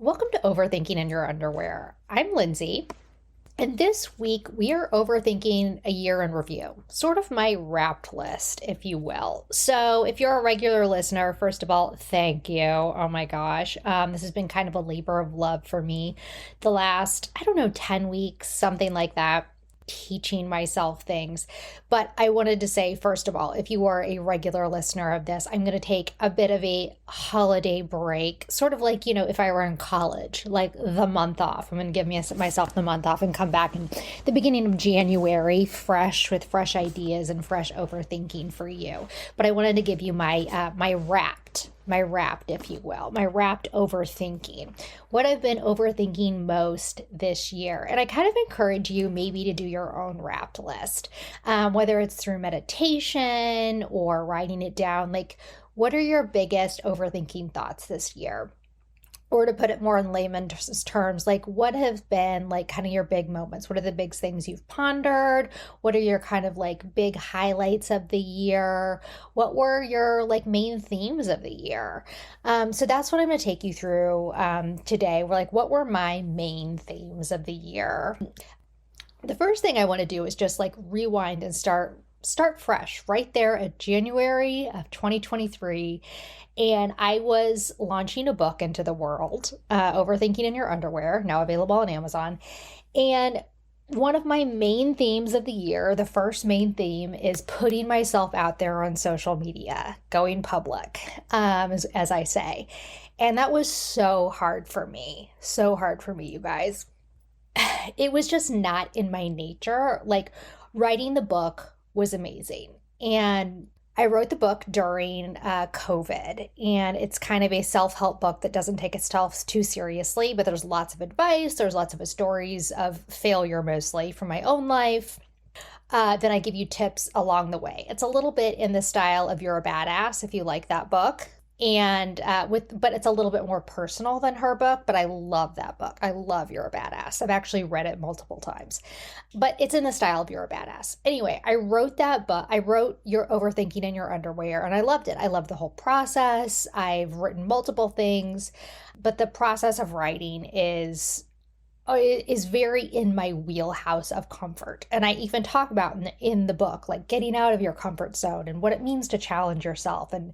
Welcome to Overthinking in Your Underwear. I'm Lindsay, and this week we are overthinking a year in review, sort of my wrapped list, if you will. So, if you're a regular listener, first of all, thank you. Oh my gosh. This has been kind of a labor of love for me the last, 10 weeks, something like that. Teaching myself things. But I wanted to say, first of all, if you are a regular listener of this, I'm going to take a bit of a holiday break, sort of like, if I were in college, like the month off. I'm going to give myself the month off and come back in the beginning of January, fresh with fresh ideas and fresh overthinking for you. But I wanted to give you my wrapped, if you will, my wrapped overthinking, what I've been overthinking most this year. And I kind of encourage you maybe to do your own wrapped list, whether it's through meditation or writing it down. Like, what are your biggest overthinking thoughts this year? Or to put it more in layman's terms, like what have been like kind of your big moments? What are the big things you've pondered? What are your kind of like big highlights of the year? What were your like main themes of the year? So that's what I'm going to take you through today. We're like, what were my main themes of the year? The first thing I want to do is just like rewind and start fresh right there at January of 2023. And I was launching a book into the world, Overthinking in Your Underwear, now available on Amazon. And one of my main themes of the year, the first main theme, is putting myself out there on social media, going public, as I say. And that was so hard for me, you guys. It was just not in my nature. Like, writing the book was amazing. And I wrote the book during COVID, and it's kind of a self-help book that doesn't take itself too seriously, but there's lots of advice. There's lots of stories of failure, mostly from my own life. Then I give you tips along the way. It's a little bit in the style of You're a Badass, if you like that book. And but it's a little bit more personal than her book, but I love that book. I love You're a Badass. I've actually read it multiple times, but it's in the style of You're a Badass. Anyway, I wrote that book. I wrote Your Overthinking in Your Underwear, and I loved it. I loved the whole process. I've written multiple things, but the process of writing is very in my wheelhouse of comfort. And I even talk about in the book, like getting out of your comfort zone and what it means to challenge yourself and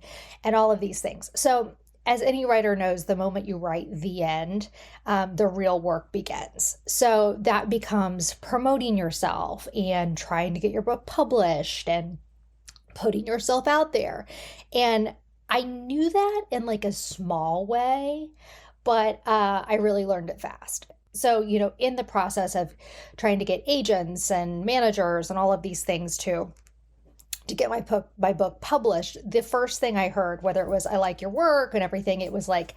all of these things. So as any writer knows, the moment you write the end, the real work begins. So that becomes promoting yourself and trying to get your book published and putting yourself out there. And I knew that in like a small way, but I really learned it fast. So, in the process of trying to get agents and managers and all of these things to get my book published, the first thing I heard, whether it was I like your work and everything, it was like,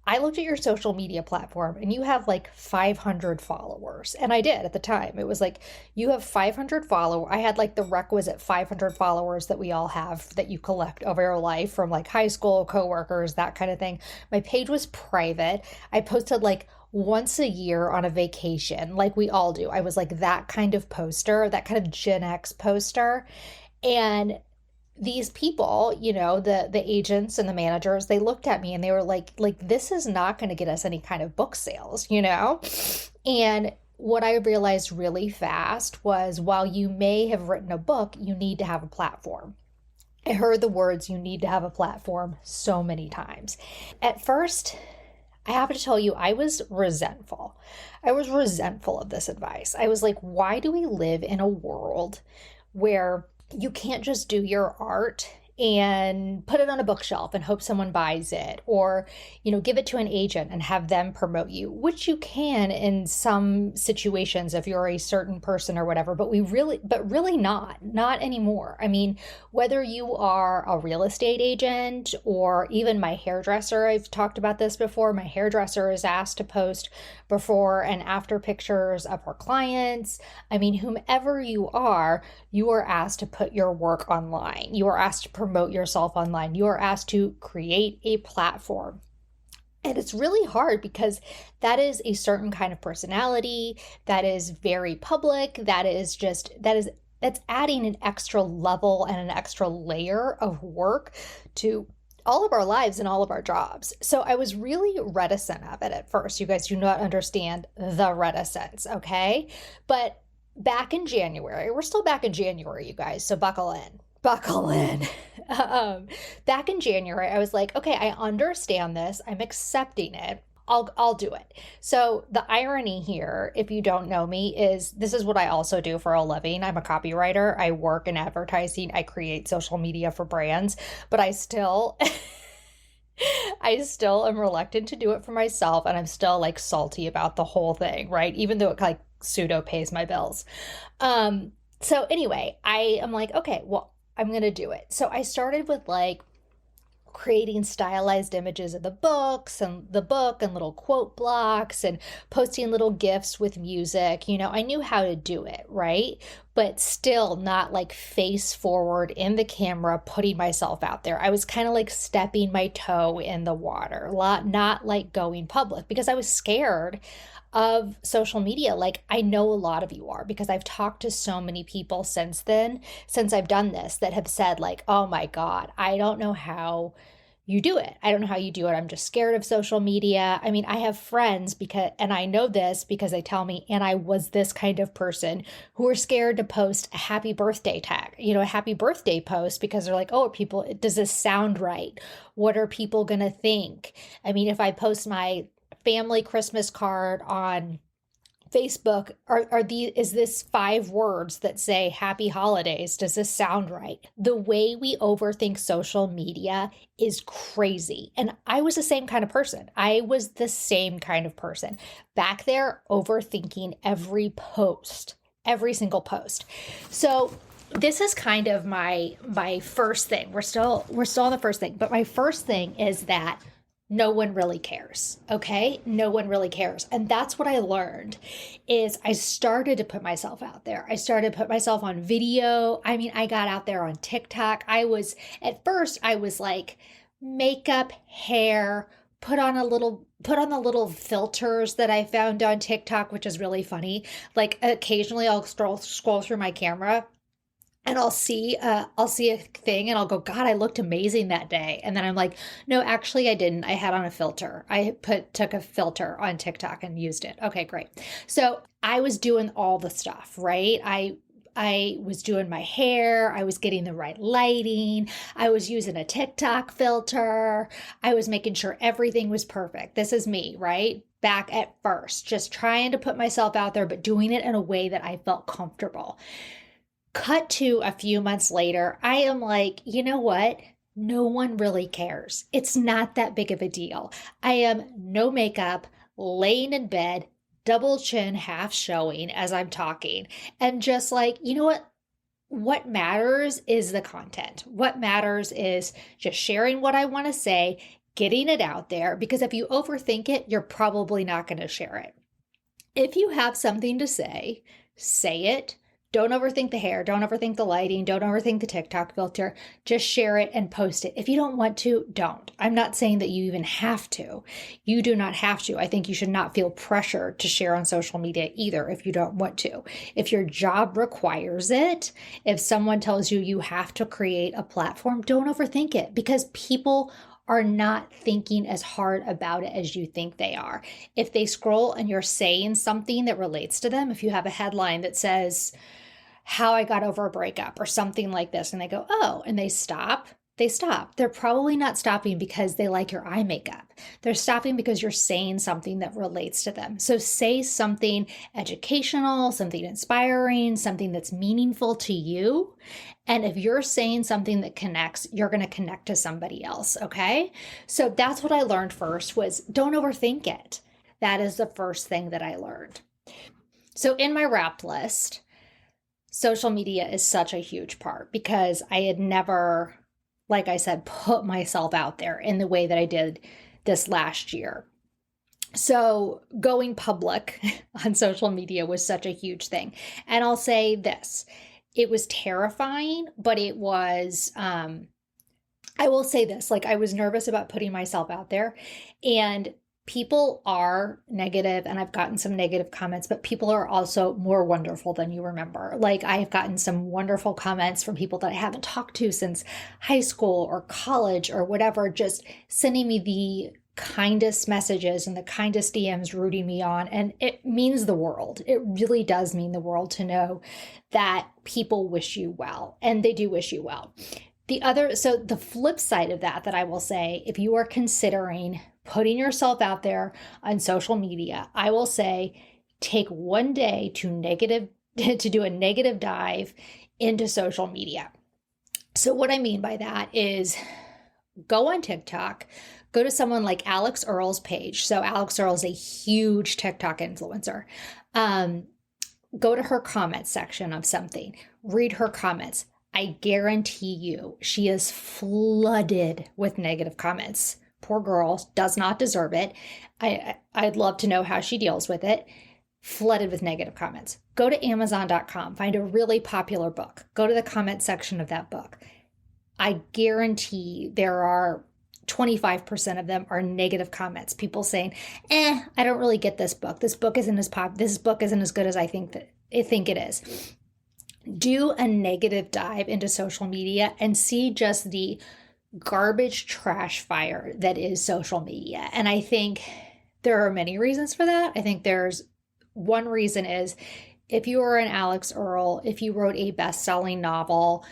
I looked at your social media platform and you have like 500 followers. And I did at the time. It was like, you have 500 followers. I had like the requisite 500 followers that we all have that you collect over your life from like high school, coworkers, that kind of thing. My page was private. I posted like once a year on a vacation, like we all do. I was like that kind of poster, that kind of Gen X poster. And these people, the agents and the managers, they looked at me and they were like, this is not going to get us any kind of book sales, And what I realized really fast was, while you may have written a book, you need to have a platform. I heard the words, you need to have a platform, so many times. At first, I have to tell you, I was resentful. I was resentful of this advice. I was like, why do we live in a world where you can't just do your art and put it on a bookshelf and hope someone buys it, or, give it to an agent and have them promote you, which you can in some situations if you're a certain person or whatever, but really not anymore. I mean, whether you are a real estate agent or even my hairdresser, I've talked about this before, my hairdresser is asked to post before and after pictures of her clients. I mean, whomever you are asked to put your work online. You are asked to promote yourself online. You are asked to create a platform. And it's really hard because that is a certain kind of personality that is very public, that's adding an extra level and an extra layer of work to all of our lives and all of our jobs. So I was really reticent of it at first. You guys do not understand the reticence, okay? But back in January, we're still back in January, you guys, so buckle in. Buckle in. um, Back in January, I was like, okay, I understand this. I'm accepting it. I'll do it. So the irony here, if you don't know me, is this is what I also do for a living. I'm a copywriter. I work in advertising. I create social media for brands, but I still I still am reluctant to do it for myself, and I'm still like salty about the whole thing, right? Even though it like pseudo pays my bills. So anyway, I am like, okay, well, I'm gonna do it. So I started with like creating stylized images of the books and the book and little quote blocks and posting little gifs with music. You know, I knew how to do it, right? But still not like face forward in the camera, putting myself out there. I was kind of like stepping my toe in the water, not like going public because I was scared of social media. Like I know a lot of you are because I've talked to so many people since then, since I've done this, that have said like, oh my God, I don't know how you do it. I don't know how you do it. I'm just scared of social media. I mean, I have friends because, and I know this because they tell me, and I was this kind of person who are scared to post a happy birthday tag, you know, a happy birthday post because they're like, oh, people, does this sound right? What are people going to think? I mean, if I post my family Christmas card on Facebook, is this 5 words that say happy holidays? Does this sound right? The way we overthink social media is crazy. And I was the same kind of person. I was the same kind of person back there overthinking every post, every single post. So this is kind of my first thing. We're still on the first thing, but my first thing is that no one really cares. Okay? No one really cares. And that's what I learned is I started to put myself out there. I started to put myself on video. I mean, I got out there on TikTok. At first I was like makeup, hair, put on the little filters that I found on TikTok, which is really funny. Like occasionally I'll scroll through my camera and I'll see a thing and I'll go, God, I looked amazing that day. And then I'm like, no, actually I didn't. I had on a filter. Took a filter on TikTok and used it. Okay, great. So I was doing all the stuff, right? I was doing my hair. I was getting the right lighting. I was using a TikTok filter. I was making sure everything was perfect. This is me, right? Back at first, just trying to put myself out there, but doing it in a way that I felt comfortable. Cut to a few months later, I am like, you know what? No one really cares. It's not that big of a deal. I am no makeup, laying in bed, double chin half showing as I'm talking, and just like, you know what? What matters is the content. What matters is just sharing what I want to say, getting it out there, because if you overthink it, you're probably not going to share it. If you have something to say it. Don't overthink the hair. Don't overthink the lighting. Don't overthink the TikTok filter. Just share it and post it. If you don't want to, don't. I'm not saying that you even have to. You do not have to. I think you should not feel pressure to share on social media either if you don't want to. If your job requires it, if someone tells you you have to create a platform, don't overthink it because people are not thinking as hard about it as you think they are. If they scroll and you're saying something that relates to them, if you have a headline that says, how I got over a breakup or something like this, and they go, oh, and they stop. They're probably not stopping because they like your eye makeup. They're stopping because you're saying something that relates to them. So say something educational, something inspiring, something that's meaningful to you. And if you're saying something that connects, you're going to connect to somebody else. Okay. So that's what I learned first was don't overthink it. That is the first thing that I learned. So in my wrapped list, social media is such a huge part because I had never, like I said, put myself out there in the way that I did this last year. So going public on social media was such a huge thing. And I'll say this, it was terrifying, but it was, I will say this, like I was nervous about putting myself out there. And People are negative, and I've gotten some negative comments, but people are also more wonderful than you remember. Like, I've gotten some wonderful comments from people that I haven't talked to since high school or college or whatever, just sending me the kindest messages and the kindest DMs rooting me on. And it means the world. It really does mean the world to know that people wish you well, and they do wish you well. So the flip side of that I will say, if you are considering putting yourself out there on social media, I will say take one day to do a negative dive into social media. So what I mean by that is go on TikTok, go to someone like Alex Earl's page. So Alex Earl is a huge TikTok influencer. Go to her comment section of something, read her comments. I guarantee you, she is flooded with negative comments. Poor girl, does not deserve it. I'd love to know how she deals with it. Flooded with negative comments. Go to Amazon.com, find a really popular book. Go to the comment section of that book. I guarantee there are 25% of them are negative comments. People saying, I don't really get this book. This book isn't as good as I think it is. Do a negative dive into social media and see just the garbage trash fire that is social media. And I think there are many reasons for that. I think there's one reason is if you are an Alex Earl, if you wrote a best-selling novel,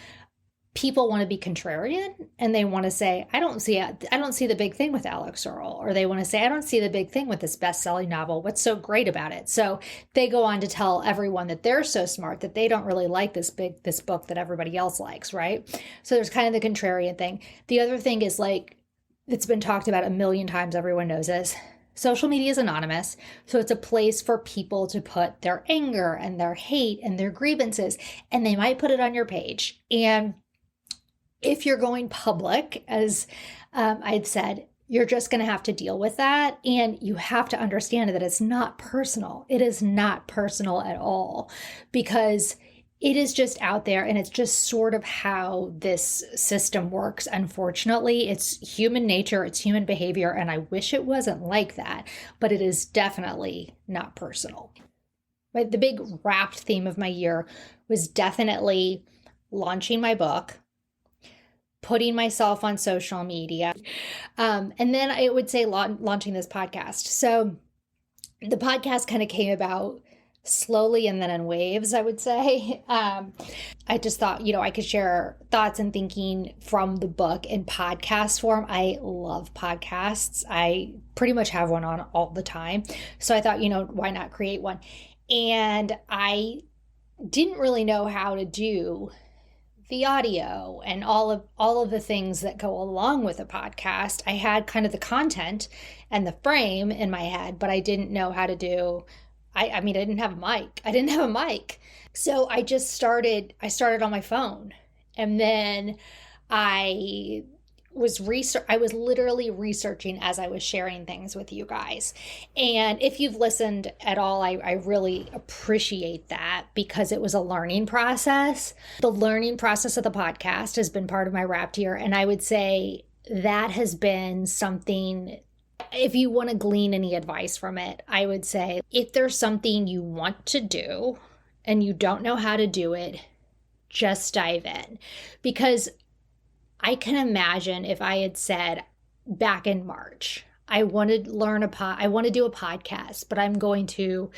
people want to be contrarian and they want to say, I don't see the big thing with Alex Earl, or they want to say, I don't see the big thing with this best-selling novel. What's so great about it? So they go on to tell everyone that they're so smart that they don't really like this book that everybody else likes, right? So there's kind of the contrarian thing. The other thing is, like, it's been talked about a million times, everyone knows this. Social media is anonymous, so it's a place for people to put their anger and their hate and their grievances, and they might put it on your page. And if you're going public, as I'd said, you're just going to have to deal with that. And you have to understand that it's not personal. It is not personal at all, because it is just out there, and it's just sort of how this system works. Unfortunately, it's human nature, it's human behavior, and I wish it wasn't like that, but it is definitely not personal. But the big wrapped theme of my year was definitely launching my book, putting myself on social media, and then I would say launching this podcast. So the podcast kind of came about slowly and then in waves, I would say. I just thought, I could share thoughts and thinking from the book in podcast form. I love podcasts. I pretty much have one on all the time. So I thought, why not create one? And I didn't really know how to do the audio and all of the things that go along with a podcast. I had kind of the content and the frame in my head, but I didn't know how to do. I didn't have a mic. So I started on my phone, and then I was literally researching as I was sharing things with you guys. And if you've listened at all, I really appreciate that, because it was a learning process. The learning process of the podcast has been part of my wrapped year. And I would say that has been something, if you want to glean any advice from it, I would say if there's something you want to do and you don't know how to do it, just dive in. Because I can imagine if I had said back in March, I want to do a podcast, but I'm going to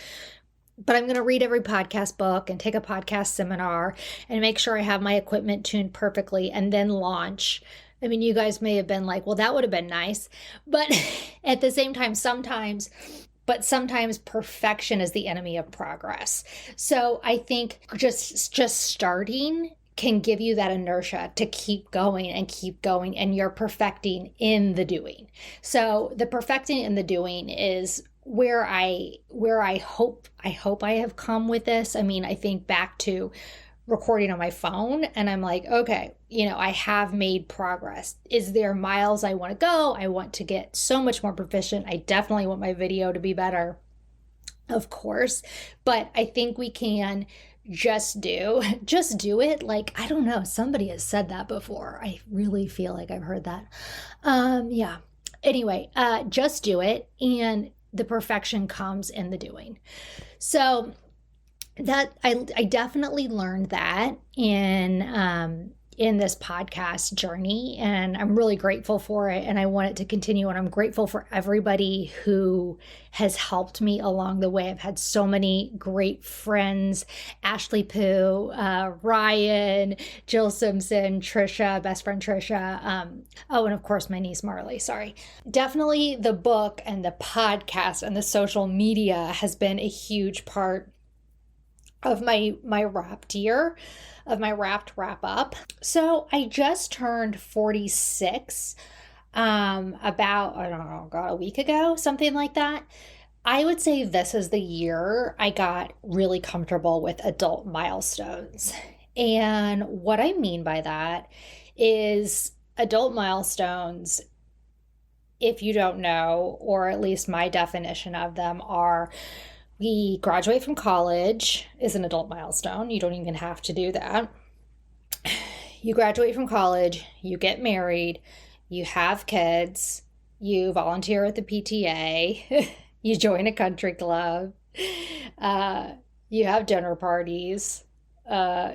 read every podcast book and take a podcast seminar and make sure I have my equipment tuned perfectly and then launch. I mean, you guys may have been like, well, that would have been nice. But at the same time, sometimes perfection is the enemy of progress. So I think just starting can give you that inertia to keep going, and you're perfecting in the doing. So the perfecting in the doing is where I hope I have come with this. I mean, I think back to recording on my phone, and I'm like, okay, I have made progress. Is there miles I want to go? I want to get so much more proficient. I definitely want my video to be better, of course, but I think we can just do it. Like, I don't know, somebody has said that before. I really feel like I've heard that. Yeah. Anyway, just do it. And the perfection comes in the doing. So that I definitely learned that in this podcast journey, and I'm really grateful for it, and I want it to continue, and I'm grateful for everybody who has helped me along the way. I've had so many great friends: Ashley Pooh, Ryan, Jill Simpson, Trisha, best friend Trisha, oh, and of course my niece Marley. Sorry. Definitely the book and the podcast and the social media has been a huge part of my wrapped year, of my wrapped wrap up. So I just turned 46 about, I don't know, God, a week ago, something like that. I would say this is the year I got really comfortable with adult milestones. And what I mean by that is adult milestones, if you don't know, or at least my definition of them, are we graduate from college is an adult milestone. You don't even have to do that. You graduate from college, you get married, you have kids, you volunteer at the PTA, you join a country club, you have dinner parties,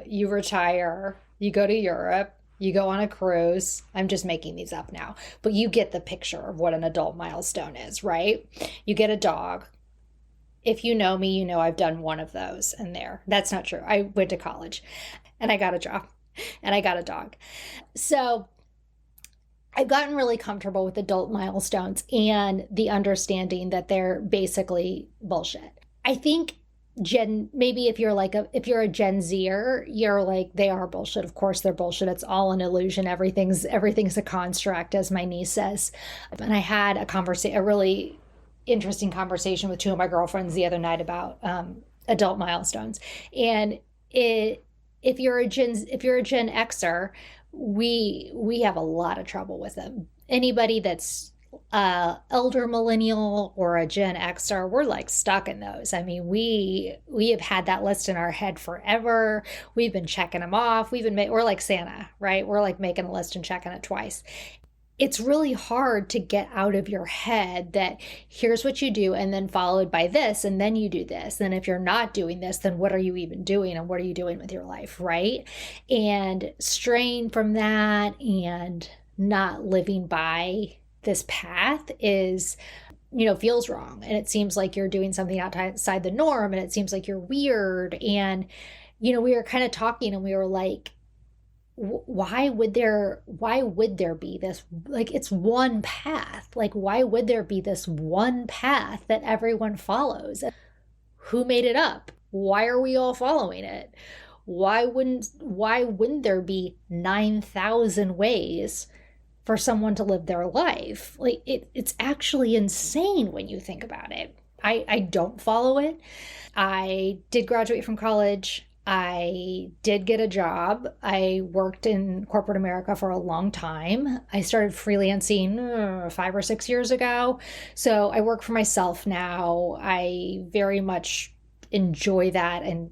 you retire, you go to Europe, you go on a cruise. I'm just making these up now, but you get the picture of what an adult milestone is, right? You get a dog. If you know me, you know I've done one of those in there. That's not true. I went to college and I got a job and I got a dog. So I've gotten really comfortable with adult milestones and the understanding that they're basically bullshit. I think maybe if you're a Gen Zer, you're like, they are bullshit. Of course they're bullshit. It's all an illusion. Everything's a construct, as my niece says. And I had a really interesting conversation with two of my girlfriends the other night about adult milestones. And if you're a Gen Xer, we have a lot of trouble with them. Anybody that's elder millennial or a Gen Xer, we're like stuck in those. I mean, we have had that list in our head forever. We've been checking them off. We're like Santa, right? We're like making a list and checking it twice. It's really hard to get out of your head that here's what you do, and then followed by this, and then you do this. And if you're not doing this, then what are you even doing, and what are you doing with your life, right? And straying from that and not living by this path is, feels wrong. And it seems like you're doing something outside the norm, and it seems like you're weird. And, we were kind of talking, and we were like, why would there be this, like, it's one path. Like, why would there be this one path that everyone follows? Who made it up? Why are we all following it? Why wouldn't there be 9,000 ways for someone to live their life? Like, it's actually insane when you think about it. I don't follow it. I did graduate from college. I did get a job. I worked in corporate America for a long time. I started freelancing 5 or 6 years ago. So I work for myself now. I very much enjoy that and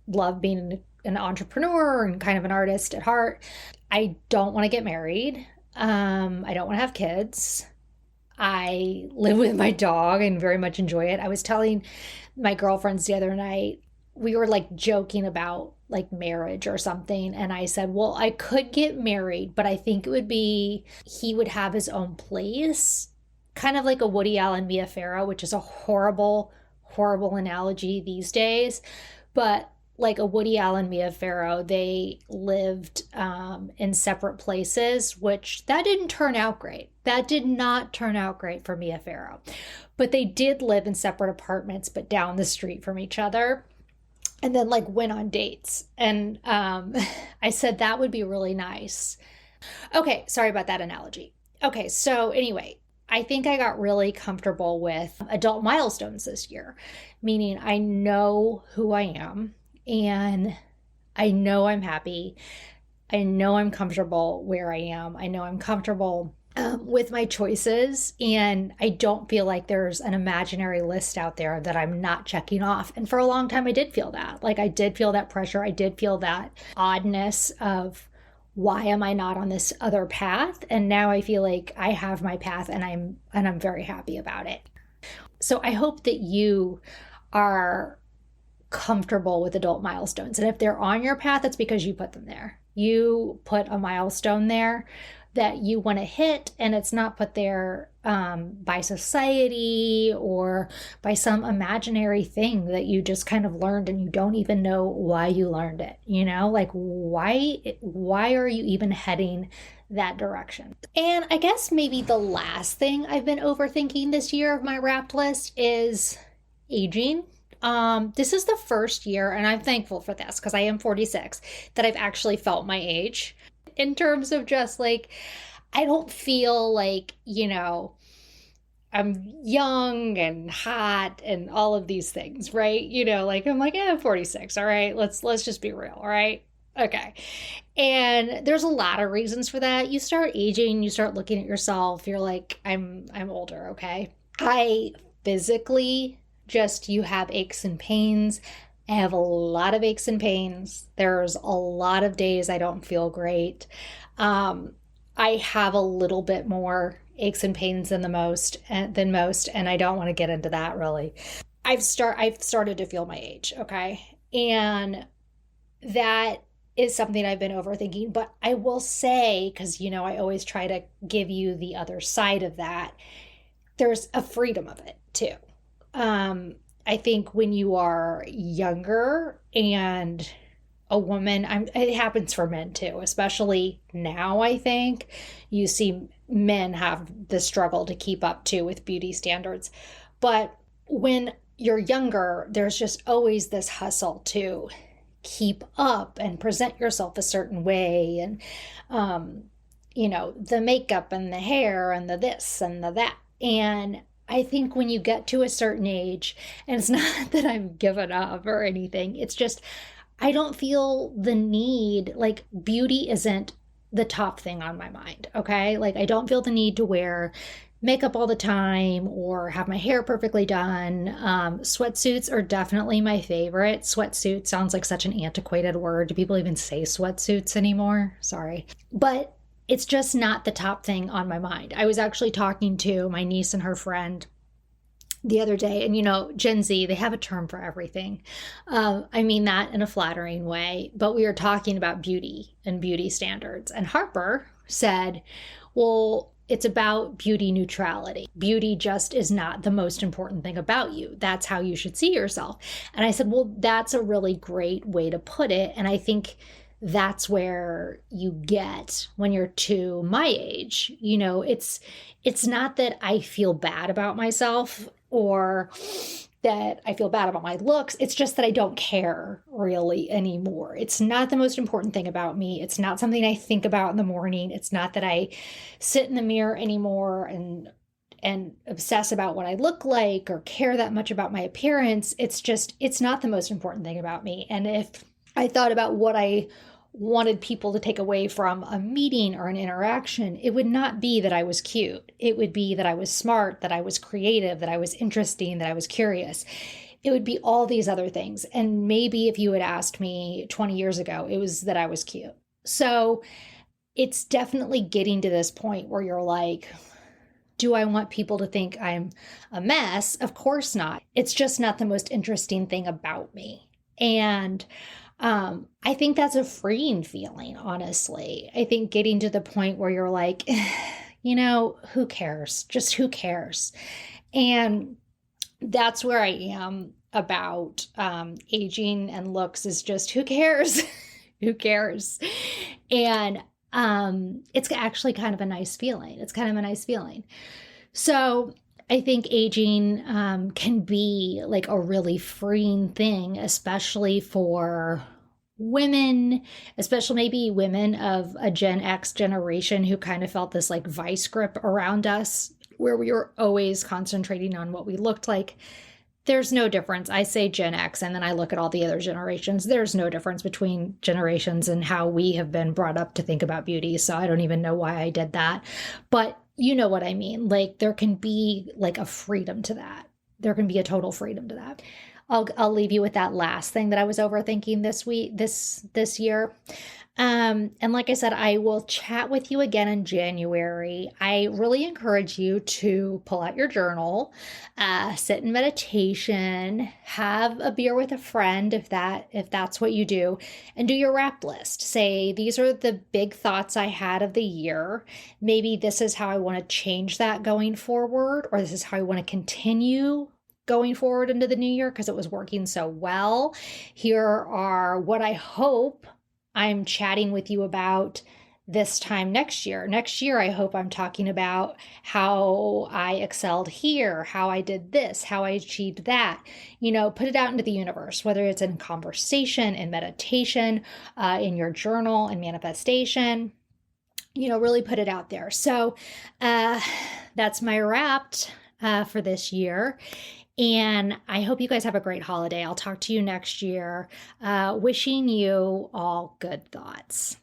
love being an entrepreneur and kind of an artist at heart. I don't want to get married. I don't want to have kids. I live with my dog and very much enjoy it. I was telling my girlfriends the other night, we were like joking about like marriage or something. And I said, well, I could get married, but I think he would have his own place, kind of like a Woody Allen, Mia Farrow, which is a horrible, horrible analogy these days. But like a Woody Allen, Mia Farrow, they lived in separate places, which that didn't turn out great. That did not turn out great for Mia Farrow. But they did live in separate apartments, but down the street from each other. And then like went on dates. And I said that would be really nice. Okay, sorry about that analogy. Okay, so anyway, I think I got really comfortable with adult milestones this year, meaning I know who I am and I know I'm happy. I know I'm comfortable where I am. I know I'm comfortable with my choices, and I don't feel like there's an imaginary list out there that I'm not checking off. And for a long time, I did feel that. Like, I did feel that pressure. I did feel that oddness of, why am I not on this other path? And now I feel like I have my path and I'm very happy about it. So I hope that you are comfortable with adult milestones. And if they're on your path, it's because you put them there. You put a milestone there that you want to hit, and it's not put there by society or by some imaginary thing that you just kind of learned and you don't even know why you learned it. Like why are you even heading that direction? And I guess maybe the last thing I've been overthinking this year of my wrapped list is aging. This is the first year, and I'm thankful for this because I am 46, that I've actually felt my age in terms of just like, I don't feel like, I'm young and hot and all of these things, right? Like I'm like, I'm 46. All right, let's just be real. All right. Okay. And there's a lot of reasons for that. You start aging, you start looking at yourself, you're like, I'm older, okay? I physically just, you have aches and pains. I have a lot of aches and pains. There's a lot of days I don't feel great. I have a little bit more aches and pains than most, and I don't want to get into that really. I've started to feel my age, okay? And that is something I've been overthinking, but I will say, because I always try to give you the other side of that, there's a freedom of it too. I think when you are younger and a woman, it happens for men too, especially now. I think you see men have the struggle to keep up too with beauty standards. But when you're younger, there's just always this hustle to keep up and present yourself a certain way. And, the makeup and the hair and the this and the that. And I think when you get to a certain age, and it's not that I've given up or anything, it's just, I don't feel the need, like beauty isn't the top thing on my mind, okay? Like I don't feel the need to wear makeup all the time or have my hair perfectly done. Sweatsuits are definitely my favorite. Sweatsuit sounds like such an antiquated word. Do people even say sweatsuits anymore? Sorry. But it's just not the top thing on my mind. I was actually talking to my niece and her friend the other day, and Gen Z, they have a term for everything. I mean that in a flattering way, but we were talking about beauty and beauty standards. And Harper said, well, it's about beauty neutrality. Beauty just is not the most important thing about you. That's how you should see yourself. And I said, well, that's a really great way to put it. And I think that's where you get when you're to my age. It's not that I feel bad about myself or that I feel bad about my looks. It's just that I don't care really anymore. It's not the most important thing about me. It's not something I think about in the morning. It's not that I sit in the mirror anymore and obsess about what I look like or care that much about my appearance. It's not the most important thing about me. And if I thought about what I wanted people to take away from a meeting or an interaction, it would not be that I was cute. It would be that I was smart, that I was creative, that I was interesting, that I was curious. It would be all these other things. And maybe if you had asked me 20 years ago, it was that I was cute. So it's definitely getting to this point where you're like, do I want people to think I'm a mess? Of course not. It's just not the most interesting thing about me. And I think that's a freeing feeling, honestly. I think getting to the point where you're like, who cares? Just who cares? And that's where I am about aging and looks, is just who cares? Who cares? And it's actually kind of a nice feeling. It's kind of a nice feeling. So I think aging can be like a really freeing thing, especially for women, especially maybe women of a Gen X generation who kind of felt this like vice grip around us where we were always concentrating on what we looked like. There's no difference. I say Gen X and then I look at all the other generations. There's no difference between generations and how we have been brought up to think about beauty. So I don't even know why I did that. But you know what I mean? Like there can be like a freedom to that. There can be a total freedom to that. I'll leave you with that last thing that I was overthinking this year. And like I said, I will chat with you again in January. I really encourage you to pull out your journal, sit in meditation, have a beer with a friend if that's what you do, and do your wrap list. Say, these are the big thoughts I had of the year. Maybe this is how I want to change that going forward, or this is how I want to continue going forward into the new year because it was working so well. Here are what I hope I'm chatting with you about this time next year. Next year, I hope I'm talking about how I excelled here, how I did this, how I achieved that. Put it out into the universe, whether it's in conversation, in meditation, in your journal, and manifestation. Really put it out there. So that's my wrapped for this year. And I hope you guys have a great holiday. I'll talk to you next year. Wishing you all good thoughts.